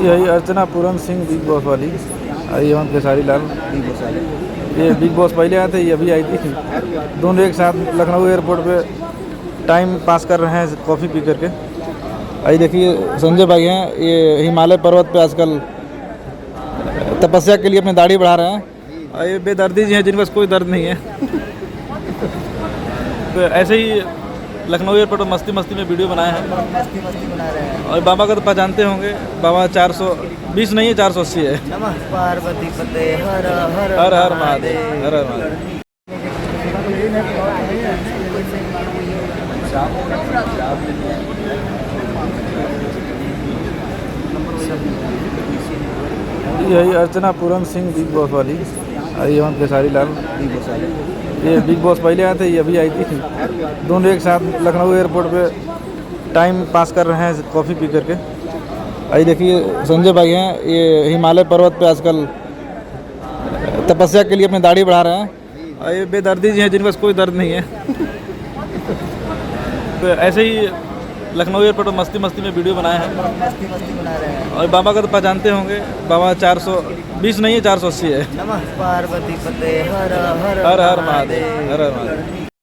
यही Archana Puran Singh big boss वाली, ये खेसारी लाल बिग बॉस वाली। ये बिग बॉस पहले आए थे, ये अभी आई थी। दोनों एक साथ लखनऊ एयरपोर्ट पे टाइम पास कर रहे हैं कॉफ़ी पी करके। आई देखिए संजय भाई हैं, ये हिमालय पर्वत पे आजकल तपस्या के लिए अपनी दाढ़ी बढ़ा रहे हैं। और ये बेदर्दी जी हैं जिनके पास कोई दर्द नहीं है। तो ऐसे ही लखनऊ एयरपोर्ट में मस्ती मस्ती में वीडियो बनाए हैं। मस्ती बना रहे हैं। और बाबा का तो पहचानते होंगे, बाबा 420 नहीं है 480 है। नमः पार्वती पते हर हर हर हर महादेव, हर हर महादेव। यही अर्चना पूरन सिंह बिग बॉस वाली, ये खेसारी लाल बिग बॉस वाली। ये बिग बॉस पहले आए थे, ये अभी आई थी। दोनों एक साथ लखनऊ एयरपोर्ट पे टाइम पास कर रहे हैं कॉफ़ी पी करके। आई देखिए संजय भाई हैं, ये हिमालय पर्वत पे आजकल तपस्या के लिए अपनी दाढ़ी बढ़ा रहे हैं। और ये बेदर्दी जी हैं जिनके पास कोई दर्द नहीं है। तो ऐसे ही लखनऊ एयरपोर्ट में मस्ती मस्ती में वीडियो बनाए हैं। मस्ती बना रहे हैं। और बाबा का तो पहचानते होंगे, बाबा 420 नहीं है 480 है। नमः पार्वती पते हर हर हर हर महादेव, हर हर महादेव।